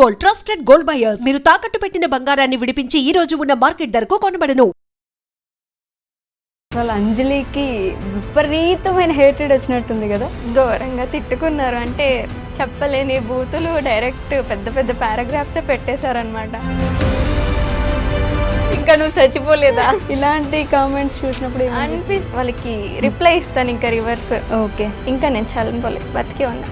Gold, trusted gold buyers. మీరు తాకట్టు పెట్టిన బంగారాన్ని విడిపించి ఈ రోజు ఉన్న మార్కెట్ ధరకు కొనబడను. వాళ్ళ అంజలికి విపరీతమైన హేటెడ్ వచ్చినట్టుంది కదా. ఘోరంగా తిట్టుకున్నారు. అంటే చెప్పలేని బూతులు డైరెక్ట్ పెద్ద పెద్ద పారాగ్రాఫ్సే పెట్టేశారనమాట. ఇంకా నువ్వు చచ్చిపోలేదా? ఇలాంటి కామెంట్స్ చూసినప్పుడు వాళ్ళకి రిప్లై ఇస్తాను ఇంకా రివర్స్. ఓకే, ఇంకా నేను చల్లపోలేదు, బతికి ఉన్నా.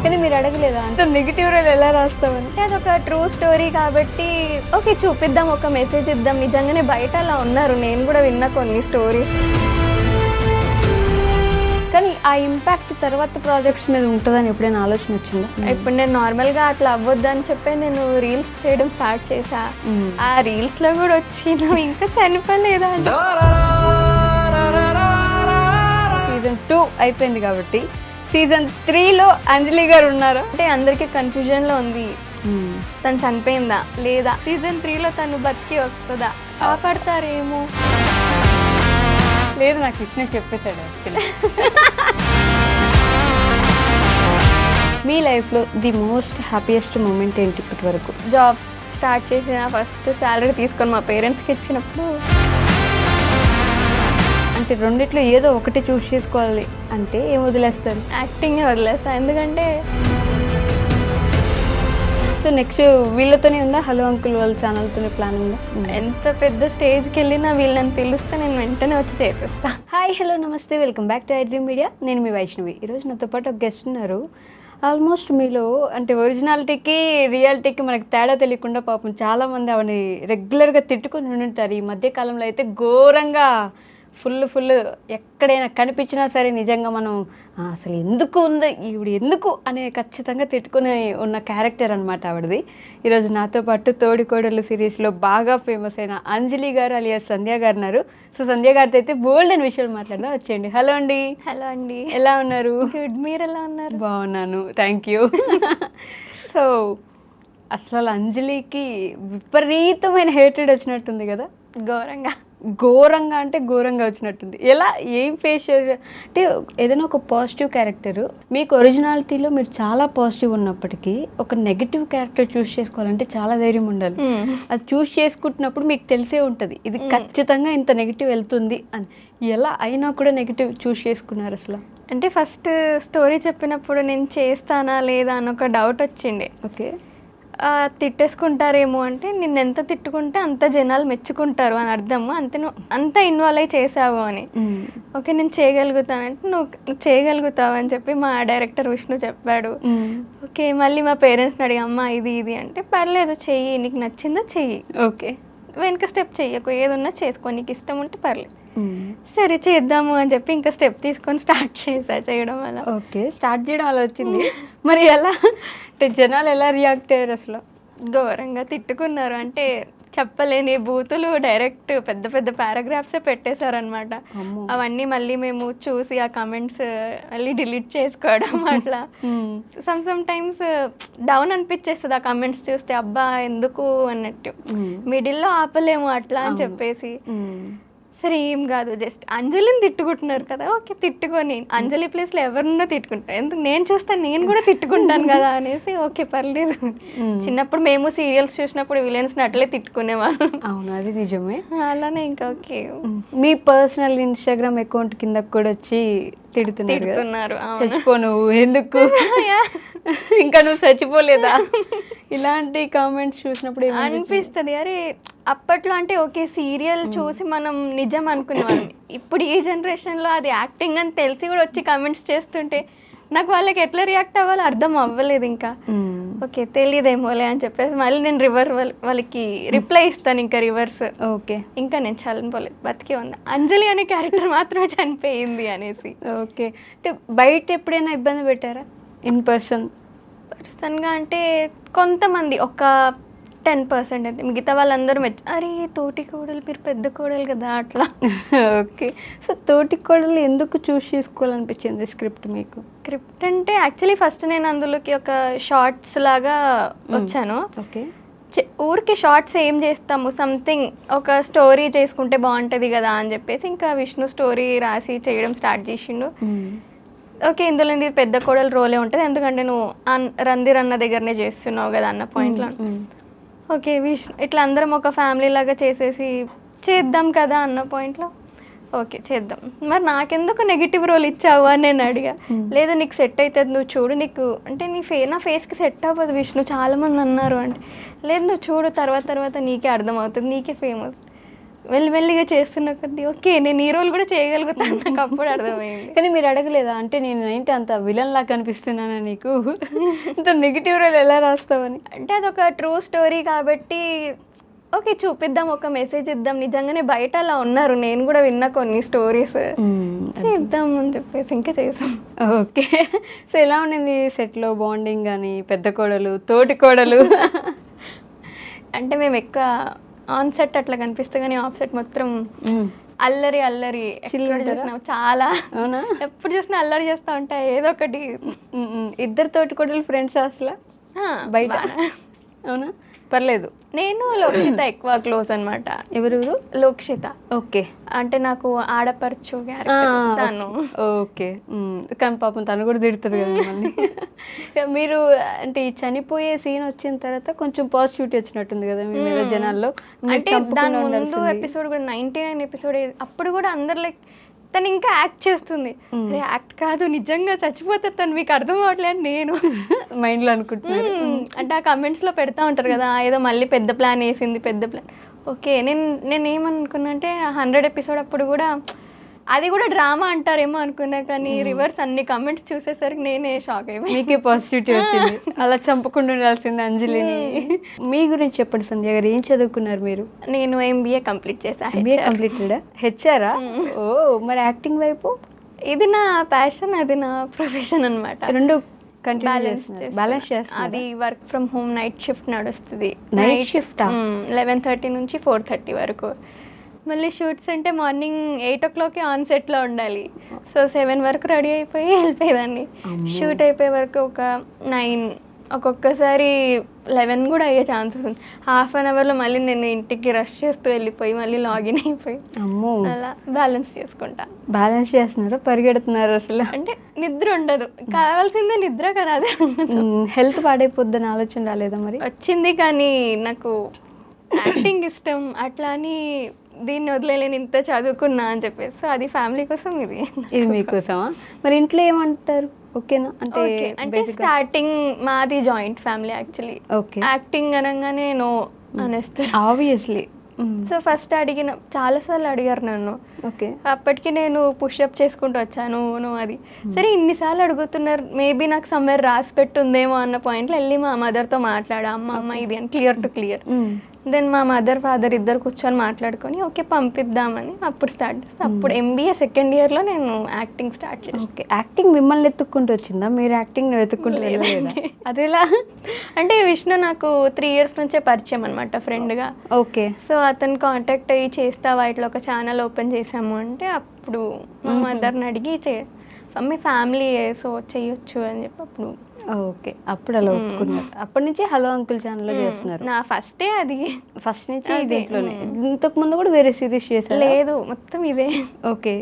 కానీ మీరు అడగలేదా అంత నెగిటివ్ రోల్ ఎలా రాస్తామని? అదొక ట్రూ స్టోరీ కాబట్టి ఓకే చూపిద్దాం, ఒక మెసేజ్ ఇద్దాం. నిజంగానే బయట అలా ఉన్నారు, నేను కూడా విన్నా కొన్ని స్టోరీస్. కానీ ఆ ఇంపాక్ట్ తర్వాత ప్రాజెక్ట్స్ మీద ఉంటుందని ఎప్పుడైనా ఆలోచన వచ్చిందా? ఇప్పుడు నేను నార్మల్గా అట్లా అవ్వద్దు అని చెప్పి నేను రీల్స్ చేయడం స్టార్ట్ చేశా. ఆ రీల్స్లో కూడా వచ్చి నువ్వు ఇంకా చనిపోలేదా అంటే. సీజన్ 2 అయిపోయింది కాబట్టి సీజన్ 3లో అంజలి గారు ఉన్నారు అంటే అందరికీ కన్ఫ్యూజన్లో ఉంది, తను చనిపోయిందా లేదా, సీజన్ 3లో తను బతికి వస్తుందా, కాపాడతారేమో. లేదు, నాకు ఇచ్చిన చెప్పేశాడు యాక్చువల్లీ. మీ లైఫ్లో ది మోస్ట్ హ్యాపీయెస్ట్ మూమెంట్ ఏంటి ఇప్పటి వరకు? జాబ్ స్టార్ట్ చేసిన ఫస్ట్ శాలరీ తీసుకొని మా పేరెంట్స్కి ఇచ్చినప్పుడు. అంటే రెండిట్లో ఏదో ఒకటి చూస్ చేసుకోవాలి అంటే ఏం వదిలేస్తారు? యాక్టింగ్ వదిలేస్తాను. ఎందుకంటే సో నెక్స్ట్ వీళ్ళతోనే ఉందా హలో అంకుల్ వాళ్ళ ఛానల్తోనే ప్లాన్ ఉందా? ఎంత పెద్ద స్టేజ్కి వెళ్ళినా వీళ్ళు నన్ను పిలుస్తే నేను వెంటనే వచ్చి చేపిస్తా. హాయ్, హలో, నమస్తే, welcome back to I dream media. నేను మీ వైష్ణవి. ఈరోజు నాతో పాటు ఒక గెస్ట్ ఉన్నారు. ఆల్మోస్ట్ మీలో అంటే ఒరిజినాలిటీకి రియాలిటీకి మనకి తేడా తెలియకుండా పాపం చాలామంది ఆవిడని రెగ్యులర్గా తిట్టుకొని ఉండుంటారు. ఈ మధ్యకాలంలో అయితే ఘోరంగా ఫుల్ ఎక్కడైనా కనిపించినా సరే నిజంగా మనం అసలు ఎందుకు ఉంది ఈవిడ ఎందుకు అనే ఖచ్చితంగా తిట్టుకుని ఉన్న క్యారెక్టర్ అనమాట ఆవిడది. ఈరోజు నాతో పాటు తోడికోడలు సిరీస్లో బాగా ఫేమస్ అయిన అంజలి గారు అలియాస్ సంధ్య గారు ఉన్నారు. సో సంధ్య గారితో అయితే బోల్డ్ అని విషయాలు మాట్లాడదాం, వచ్చేయండి. హలో అండి. హలో అండి, ఎలా ఉన్నారు? గుడ్, మీరు ఎలా ఉన్నారు? బాగున్నాను, థ్యాంక్ యూ. సో అసలు అంజలికి విపరీతమైన హేటెడ్ వచ్చినట్టుంది కదా. ఘోరంగా అంటే ఘోరంగా వచ్చినట్టుంది. ఎలా ఏం ఫేస్ చేసే అంటే ఏదైనా ఒక పాజిటివ్ క్యారెక్టర్ మీకు ఒరిజినాలిటీలో మీరు చాలా పాజిటివ్ ఉన్నప్పటికీ ఒక నెగిటివ్ క్యారెక్టర్ చూస్ చేసుకోవాలంటే చాలా ధైర్యం ఉండాలి. అది చూస్ చేసుకుంటున్నప్పుడు మీకు తెలిసే ఉంటుంది ఇది ఖచ్చితంగా ఇంత నెగిటివ్ వెళ్తుంది అని. ఎలా అయినా కూడా నెగిటివ్ చూస్ చేసుకున్నారు అసలు? అంటే ఫస్ట్ స్టోరీ చెప్పినప్పుడు నేను చేస్తానా లేదా అని ఒక డౌట్ వచ్చింది. ఓకే, తిట్టేసుకుంటారేమో అంటే నిన్ను ఎంత తిట్టుకుంటే అంత జనాలు మెచ్చుకుంటారు అని అర్థము. అంత ఇన్వాల్వ్ అయి చేసావు అని. ఓకే నేను చేయగలుగుతానంటే నువ్వు చేయగలుగుతావు అని చెప్పి మా డైరెక్టర్ విష్ణు చెప్పాడు. ఓకే మళ్ళీ మా పేరెంట్స్ని అడిగి అమ్మ ఇది అంటే పర్లేదు చెయ్యి, నీకు నచ్చిందో చెయ్యి, ఓకే వెనక స్టెప్ చెయ్యకు, ఏదున్నా చేసుకో, నీకు ఇష్టం ఉంటే పర్లేదు. సరే చేద్దాము అని చెప్పి ఇంకా స్టెప్ తీసుకొని స్టార్ట్ చేసా చేయడం వల్ల. ఓకే, స్టార్ట్ చేయడం అలా వచ్చింది. మరి ఎలా అంటే జనాలు ఎలా రియాక్ట్ అయ్యారు అసలు? ఘోరంగా తిట్టుకున్నారు. అంటే చెప్పలేని బూతులు డైరెక్ట్ పెద్ద పెద్ద పారాగ్రాఫ్సే పెట్టేశారనమాట. అవన్నీ మళ్ళీ మేము చూసి ఆ కమెంట్స్ మళ్ళీ డిలీట్ చేసుకోవడం అట్లా. సమ్ టైమ్స్ డౌన్ అనిపించేస్తుంది ఆ కమెంట్స్ చూస్తే, అబ్బా ఎందుకు అన్నట్టు, మిడిల్లో ఆపలేము అట్లా అని చెప్పేసి. సరే ఏం కాదు, జస్ట్ అంజలిని తిట్టుకుంటున్నారు కదా, ఓకే తిట్టుకొని అంజలి ప్లేస్లో ఎవరున్నా తిట్టుకుంటాను, ఎందుకు నేను చూస్తాను నేను కూడా తిట్టుకుంటాను కదా అనేసి ఓకే పర్లేదు. చిన్నప్పుడు మేము సీరియల్స్ చూసినప్పుడు విలన్స్ని అట్లే తిట్టుకునేవాళ్ళం. అవును, అది నిజమే. అలానే ఇంకా ఓకే మీ పర్సనల్ ఇన్స్టాగ్రామ్ అకౌంట్ కింద కూడా వచ్చి తిడుతున్నారు. చచ్చిపోను ఎందుకు, ఇంకా నువ్వు చచ్చిపోలేదా? ఇలాంటి కామెంట్స్ చూసినప్పుడు అనిపిస్తుంది అరే అప్పట్లో అంటే ఓకే సీరియల్ చూసి మనం నిజం అనుకునేవాళ్ళం. ఇప్పుడు ఈ జనరేషన్లో అది యాక్టింగ్ అని తెలిసి కూడా వచ్చి కామెంట్స్ చేస్తుంటే నాకు వాళ్ళకి ఎట్లా రియాక్ట్ అవ్వాలో అర్థం అవ్వలేదు. ఇంకా ఓకే తెలియదేమోలే అని చెప్పేసి మళ్ళీ నేను వాళ్ళకి రిప్లై ఇస్తాను ఇంకా రివర్స్. ఓకే, ఇంకా నేను చల్లపోలేదు, బతికి ఉన్నా, అంజలి అనే క్యారెక్టర్ మాత్రమే చనిపోయింది అనేసి. ఓకే, అంటే బయట ఎప్పుడైనా ఇబ్బంది పెట్టారా ఇన్ పర్సన్గా? అంటే కొంతమంది ఒక 10% అయితే, మిగతా వాళ్ళందరూ అరే తోటి కోడలు మీరు పెద్ద కోడలు కదా అట్లా. ఓకే, సో తోటి కోడలు ఎందుకు చూస్ చేసుకోవాలనిపించింది స్క్రిప్ట్ మీకు? స్క్రిప్ట్ అంటే యాక్చువల్లీ ఫస్ట్ నేను అందులోకి ఒక షార్ట్స్ లాగా వచ్చాను. ఓకే, ఊరికి షార్ట్స్ ఏం చేస్తాము, సంథింగ్ ఒక స్టోరీ చేసుకుంటే బాగుంటుంది కదా అని చెప్పేసి ఇంకా విష్ణు స్టోరీ రాసి చేయడం స్టార్ట్ చేసిండు. ఓకే ఇందులో ఇది పెద్ద కోడలు రోలే ఉంటుంది, ఎందుకంటే నువ్వు రంధీర్ అన్న దగ్గరనే చేస్తున్నావు కదా అన్న పాయింట్లో. ఓకే ఇట్లా అందరం ఒక ఫ్యామిలీ లాగా చేసేసి చేద్దాం కదా అన్న పాయింట్లో ఓకే చేద్దాం. మరి నాకెందుకు నెగిటివ్ రోల్ ఇచ్చావు అని నేను అడిగా. లేదు నీకు సెట్ అవుతుంది, నువ్వు చూడు, నీకు అంటే నా ఫేస్కి సెట్ అవ్వదు విష్ణు, చాలామంది అన్నారు అంటే. లేదు నువ్వు చూడు, తర్వాత నీకే అర్థమవుతుంది, నీకే ఫేమ్ అవుతుంది. మెల్లిమెల్లిగా చేస్తున్న కొద్దీ ఓకే నేను ఈ రోల్ కూడా చేయగలుగుతాను, నాకు అప్పుడు అర్థమైంది. కానీ మీరు అడగలేదా అంటే నేను ఏంటి అంత విలన్ లాగా కనిపిస్తున్నానా నీకు, ఇంత నెగిటివ్ రోల్ ఎలా రాస్తావని? అంటే అదొక ట్రూ స్టోరీ కాబట్టి ఓకే చూపిద్దాం, ఒక మెసేజ్ ఇద్దాం, నిజంగానే బయట అలా ఉన్నారు, నేను కూడా విన్నా కొన్ని స్టోరీస్, చేద్దాం అని చెప్పేసి ఇంకా చేసాం. ఓకే సో ఎలా ఉండింది సెట్లో బాండింగ్ కానీ, పెద్ద కోడలు తోటి కోడలు? అంటే మేము ఎక్కువ ఆన్ సెట్ అట్లా కనిపిస్తే కానీ ఆఫ్ సెట్ మొత్తం అల్లరి చూసినావు చాలా. అవునా? ఎప్పుడు చూసినా అల్లరి చేస్తూ ఉంటాయి ఏదో ఒకటి. ఇద్దరు తోటి కోడలు ఫ్రెండ్స్ అసలు బయట? అవునా, పర్లేదు. నేను లోక్షిత ఎక్కువ క్లోజ్ అనమాట. ఎవరెవరు? లోక్షిత. ఓకే, అంటే నాకు ఆడపరచు తను. ఓకే, కానీ పాపం తను కూడా తిడుతుంది కదా మళ్ళీ. మీరు అంటే ఈ చనిపోయే సీన్ వచ్చిన తర్వాత కొంచెం పాజిటివిటీ వచ్చినట్టుంది కదా మీ మీద జనాల్లో. అంటే దాని ముందు ఎపిసోడ్ కూడా 99 ఎపిసోడ్, అప్పుడు కూడా అందరు లైక్ తను ఇంకా యాక్ట్ చేస్తుంది, అరే యాక్ట్ కాదు నిజంగా చచ్చిపోతే తను, మీకు అర్థం అవ్వట్లేదు నేను మైండ్లో అనుకుంటున్నాను. అంటే ఆ కమెంట్స్లో పెడతా ఉంటారు కదా ఏదో మళ్ళీ పెద్ద ప్లాన్ వేసింది, పెద్ద ప్లాన్. ఓకే నేను ఏమనుకున్నా అంటే 100 ఎపిసోడ్ అప్పుడు కూడా అది కూడా డ్రామా అంటారేమో అనుకున్నా, కానీ రివర్స్ అన్ని కమెంట్స్ చూసేసరికి నేనే షాక్ అయిపోయి. మీకే పాజిటివిటీ వచ్చింది, అలా చంపకుండా ఉండాల్సింది అంజలిని. మీ గురించి చెప్పండి సంధ్య గారు, ఏం చదువుకున్నారు మీరు? నేను MBA కంప్లీట్ చేశాను. MBA కంప్లీటెడా? హెచ్ఆరా? ఓ, మరి యాక్టింగ్ వైపు? ఇది నా ప్యాషన్, అది నా ప్రొఫెషన్ అనమాట. రెండు బ్యాలెన్స్ చేస్తాను. అది work from home night shift నడుస్తుంది. నైట్ షిఫ్ట్ 11:30 నుంచి 4:30 వరకు. మళ్ళీ షూట్స్ అంటే మార్నింగ్ 8 o'clock ఆన్ సెట్లో ఉండాలి. సో 7 వరకు రెడీ అయిపోయి వెళ్ళిపోయేదాన్ని. షూట్ అయిపోయే వరకు ఒక 9, ఒక్కొక్కసారి 11 కూడా అయ్యే ఛాన్సెస్ ఉంది. హాఫ్ అన్ అవర్లో మళ్ళీ నేను ఇంటికి రష్ చేస్తూ వెళ్ళిపోయి మళ్ళీ లాగిన్ అయిపోయి అలా బ్యాలెన్స్ చేసుకుంటా. బ్యాలెన్స్ చేస్తున్నారా, పరిగెడుతున్నారు అసలు? అంటే నిద్ర ఉండదు, కావాల్సిందే నిద్ర కదా, అదే హెల్త్ పాడైపోద్దని ఆలోచన రాలేదా మరి? వచ్చింది, కానీ నాకు యాక్టింగ్ ఇష్టం అట్లా అని దీన్ని వదిలేని ఇంత చదువుకున్నా అని చెప్పేసి. సో అది ఫ్యామిలీ కోసం, ఇది మీకోసమా? మరి ఇంట్లో ఏమంటారు? ఓకేనా? అంటే స్టార్టింగ్ మాది జాయింట్ ఫ్యామిలీ యాక్చువల్లీ. యాక్టింగ్ అనగానే నో అనేస్తారు ఆబ్వియస్లీ. సో ఫస్ట్ చాలాసార్లు అడిగారు నన్ను. ఓకే, అప్పటికి నేను పుషప్ చేసుకుంటూ వచ్చాను నువ్వు అది. సరే ఇన్నిసార్లు అడుగుతున్నారు, మేబీ నాకు సమ్వేర్ రాసి పెట్టుందేమో అన్న పాయింట్లో వెళ్ళి మా మదర్తో మాట్లాడా, అమ్మ ఇది అని క్లియర్ టు క్లియర్. దెన్ మా మదర్ ఫాదర్ ఇద్దరు కూర్చొని మాట్లాడుకొని ఓకే పంపిద్దామని అప్పుడు స్టార్ట్ చేస్తే, అప్పుడు MBA సెకండ్ ఇయర్లో నేను యాక్టింగ్ స్టార్ట్ చేసాను. ఓకే, యాక్టింగ్ మిమ్మల్ని వెతుక్కుంటూ వచ్చిందా, మీరు యాక్టింగ్ వెతుక్కుంటూ వెళ్ళలేదా? అదేలా? అంటే విష్ణు నాకు 3 years నుంచే పరిచయం అనమాట ఫ్రెండ్గా. ఓకే, సో అతను కాంటాక్ట్ అయ్యి చేస్తావా ఇట్లా ఒక ఛానల్ ఓపెన్ చేసాము అంటే, అప్పుడు మా మదర్ని అడిగి మీ ఫ్యామిలీ సో చేయొచ్చు అని చెప్పి అప్పుడు. ఓకే, అప్పుడు అలా ఒప్పుకున్నారు. అప్పటి నుంచి హలో అంకుల్ ఛానల్లో చేస్తున్నారు? నా ఫస్టే అది, ఫస్ట్ నుంచి దీంట్లోనే. ఇంతకు ముందు కూడా వేరే సిరీస్ చేశారు? లేదు, మొత్తం ఇదే. ఓకే,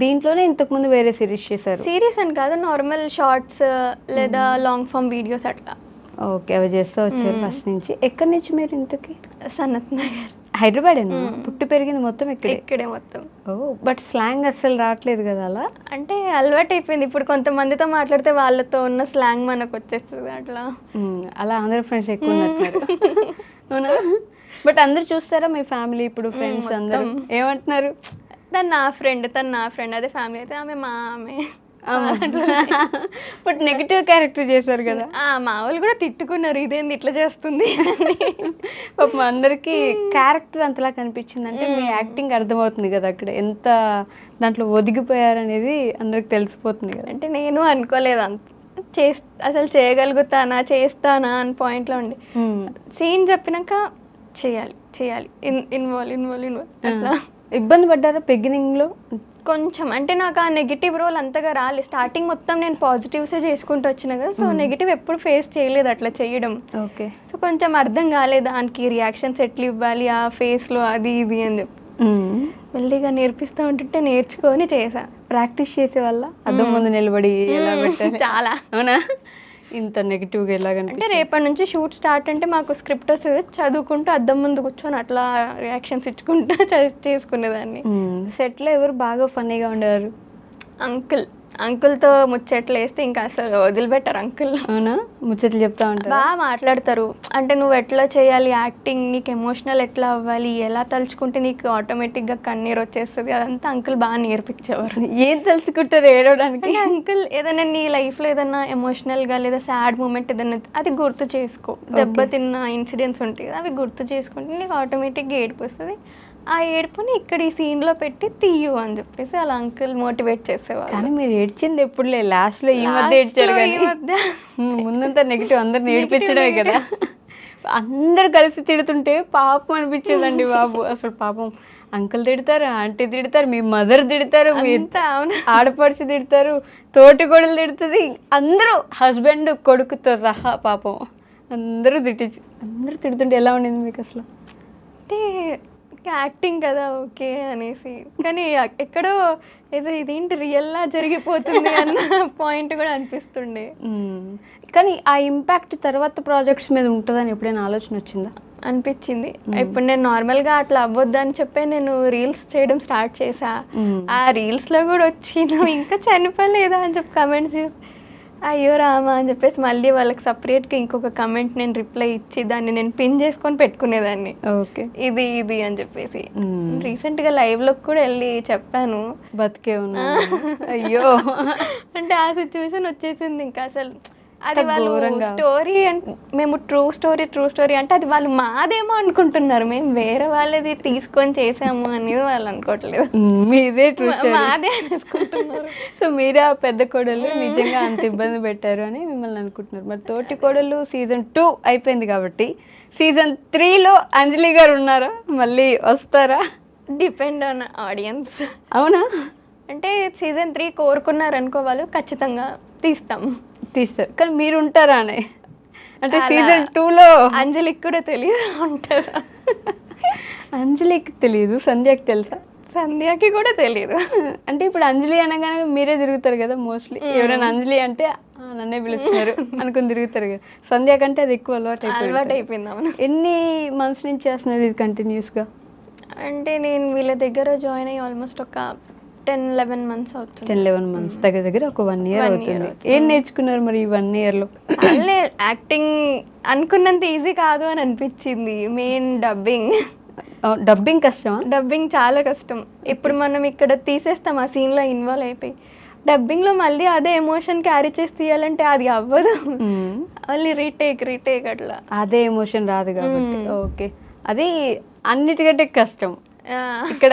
దీంట్లోనే ఇంతకు ముందు వేరే సిరీస్ చేశారు? సిరీస్ అని కాదు, నార్మల్ షార్ట్స్ లేదా లాంగ్ ఫామ్ వీడియోస్ అట్లా. ఓకే, అవి చేస్తూ వచ్చారు ఫస్ట్ నుంచి. ఎక్కడి నుంచి మీరు ఇంతకి? సనత్ నగర్. హైదరాబాదేనా? పుట్టి పెరిగింది మొత్తం ఇక్కడే మొత్తం. ఓ, బట్ స్లాంగ్ అస్సలు రావట్లేదు కదా అలా? అంటే అలవాటు అయిపోయింది, ఇప్పుడు కొంతమందితో మాట్లాడితే వాళ్ళతో ఉన్న స్లాంగ్ మనకు వచ్చేస్తుంది అట్లా. అలా అందరు ఫ్రెండ్స్ ఎక్కువ ఉన్నారు అవునా? బట్ అందరు చూస్తారా మీ ఫ్యామిలీ ఇప్పుడు ఫ్రెండ్స్ అందరూ ఏమంటున్నారు? తను నా ఫ్రెండ్, అదే ఫ్యామిలీ అయితే ఆమె మా ఆమె. బట్ నెగిటివ్ క్యారెక్టర్ చేశారు కదా, మా వాళ్ళు కూడా తిట్టుకున్నారు, ఇదేంది ఇట్లా చేస్తుంది. పాపం అందరికి క్యారెక్టర్ అంతలా కనిపించింది అంటే మీ యాక్టింగ్ అర్థమవుతుంది కదా, అక్కడ ఎంత దాంట్లో ఒదిగిపోయారనేది అందరికి తెలిసిపోతుంది కదా. అంటే నేను అనుకోలేదు అసలు చేస్తానా అని పాయింట్లో ఉండి సీన్ చెప్పినాక చేయాలి ఇన్వాల్వ్ అట్లా. ఇబ్బంది పడ్డారా బిగినింగ్ లో? కొంచెం, అంటే నాకు ఆ నెగిటివ్ రోల్ అంతగా రాలేదు. స్టార్టింగ్ మొత్తం నేను పాజిటివ్సే చేసుకుంటూ వచ్చిన కదా, సో నెగిటివ్ ఎప్పుడు ఫేస్ చేయలేదు అట్లా చేయడం. ఓకే, సో కొంచెం అర్థం కాలేదు దానికి రియాక్షన్స్ ఎట్లా ఇవ్వాలి ఆ ఫేస్లో, అది ఇది అని చెప్పి మెల్లిగా నేర్పిస్తూ ఉంటుంటే నేర్చుకొని చేసా. ప్రాక్టీస్ చేసే వల్ల అద్దం ముందు నిలబడి ఎలా పెట్టాలి చాలా. అవునా? ఇంత నెగిటివ్గా ఎలాగంటే అంటే రేపటి నుంచి షూట్ స్టార్ట్ అంటే మాకు స్క్రిప్ట్ చదువుకుంటూ అద్దం ముందు కూర్చొని అట్లా రియాక్షన్స్ ఇచ్చుకుంటూ చేసుకునేదాన్ని. సెట్లో ఎవరు బాగా ఫన్నీగా ఉండేవారు? అంకుల్తో ముచ్చట్లు వేస్తే ఇంకా అసలు వదిలిపెట్టారు అంకుల్. అవునా? ముచ్చట్లు చెప్తా ఉంటారు, బాగా మాట్లాడతారు. అంటే నువ్వు ఎట్లా చేయాలి యాక్టింగ్, నీకు ఎమోషనల్ ఎట్లా అవ్వాలి, ఎలా తలుచుకుంటే నీకు ఆటోమేటిక్గా కన్నీరు వచ్చేస్తుంది, అదంతా అంకుల్ బాగా నేర్పించేవారు. ఏం తెలుసుకుంటారు ఏడవడానికి? అంటే అంకుల్ ఏదైనా నీ లైఫ్లో ఏదైనా ఎమోషనల్గా లేదా సాడ్ మూమెంట్ ఏదైనా అది గుర్తు చేసుకో, దెబ్బతిన్న ఇన్సిడెంట్స్ ఉంటాయి అవి గుర్తు చేసుకుంటే నీకు ఆటోమేటిక్గా ఏడుపు వస్తుంది, ఆ ఏడుపుని ఇక్కడ ఈ సీన్లో పెట్టి తీయు అని చెప్పేసి అలా అంకుల్ మోటివేట్ చేసేవాళ్ళు. కానీ మీరు ఏడ్చింది ఎప్పుడులే, లాస్ట్లో ఈ మధ్య ఏడ్చారు కానీ ముందంతా నెగిటివ్ అందరిని ఏడిపించడమే కదా. అందరు కలిసి తిడుతుంటే పాపం అనిపించేదండి బాబు. అసలు పాపం అంకుల్ తిడతారు, ఆంటీ తిడతారు, మీ మదర్ తిడతారు, మీ ఆడపడుచు తిడతారు, తోటి కొడులు తిడుతుంది, అందరూ హస్బెండ్ కొడుకుతో సహా పాపం అందరూ తిడుతుంటే ఎలా ఉండింది మీకు అసలు? అంటే యాక్టింగ్ కదా ఓకే అనేసి, కానీ ఎక్కడో ఏదో ఇదేంటి రియల్లా జరిగిపోతుంది అన్న పాయింట్ కూడా అనిపిస్తుండే. కానీ ఆ ఇంపాక్ట్ తర్వాత ప్రాజెక్ట్స్ మీద ఉంటుందని ఎప్పుడైనా ఆలోచన వచ్చిందా? అనిపించింది. ఇప్పుడు నేను నార్మల్గా అట్లా అవ్వద్దని చెప్పి నేను రీల్స్ చేయడం స్టార్ట్ చేసా. ఆ రీల్స్లో కూడా వచ్చి నువ్వు ఇంకా చనిపోలేదా అని చెప్పి కమెంట్స్ చేసి అయ్యో రామా అని చెప్పేసి మళ్ళీ వాళ్ళకి సపరేట్గా ఇంకొక కమెంట్ నేను రిప్లై ఇచ్చి దాన్ని నేను పిన్ చేసుకొని పెట్టుకునేదాన్ని. ఓకే ఇది అని చెప్పేసి రీసెంట్గా లైవ్లో కూడా వెళ్ళి చెప్పాను బతికే ఉన్నా అయ్యో అంటే ఆ సిచ్యువేషన్ వచ్చేసింది. ఇంకా అసలు అది వాళ్ళు స్టోరీ అంటే మేము ట్రూ స్టోరీ అంటే అది వాళ్ళు మాదేమో అనుకుంటున్నారు, మేము వేరే వాళ్ళది తీసుకొని చేసాము అనేది వాళ్ళు అనుకోవట్లేదు, మీదే ట్రూ మాదే అనుకుంటున్నారు. సో మీరే ఆ పెద్ద కోడలు నిజంగా అంత ఇబ్బంది పెట్టారు అని మిమ్మల్ని అనుకుంటున్నారు. మరి తోటి కోడలు సీజన్ 2 అయిపోయింది కాబట్టి సీజన్ 3లో అంజలి గారు ఉన్నారా, మళ్ళీ వస్తారా? Depend on audience. అవునా? అంటే సీజన్ 3 కోరుకున్నారనుకో వాళ్ళు ఖచ్చితంగా తీస్తారు. కానీ మీరు ఉంటారా అని? అంటే సీజన్ 2లో అంజలికి కూడా తెలియదు ఉంటారా? అంజలికి తెలియదు, సంధ్యకి తెలుసా? సంధ్యకి కూడా తెలియదు. అంటే ఇప్పుడు అంజలి అనగానే మీరే తిరుగుతారు కదా మోస్ట్లీ, ఎవరైనా అంజలి అంటే నన్నే పిలుస్తున్నారు అనుకుని తిరుగుతారు కదా. సంధ్య కంటే అది ఎక్కువ అలవాటు అయిపోయింది. అవును. ఎన్ని మంత్స్ నుంచి చేస్తున్నారు ఇది కంటిన్యూస్గా? అంటే నేను వీళ్ళ దగ్గర జాయిన్ అయ్యి ఆల్మోస్ట్ ఒక 10-11 months అవుతుంది. 10-11 months దగ్గర ఒక 1 year అవుతుంది. ఏం నేర్చుకున్నారు మరి ఈ 1 yearలో? అల్లే యాక్టింగ్ అనుకున్నంత ఈజీ కాదు అని అనిపించింది. మెయిన్ డబ్బింగ్ కష్టమా? డబ్బింగ్ చాలా కష్టం. ఇప్పుడు మనం ఇక్కడ తీసేస్తాం, ఆ సీన్లో ఇన్వాల్వ్ అయిపోయి డబ్బింగ్లో మళ్ళీ అదే ఎమోషన్ క్యారీ చేసి తీయాలంటే అది అవ్వదు, మళ్ళీ రీటేక్ అట్లా అదే ఎమోషన్ రాదు కాబట్టి. ఓకే, అది అన్నిటికంటే కష్టం. ఇక్కడ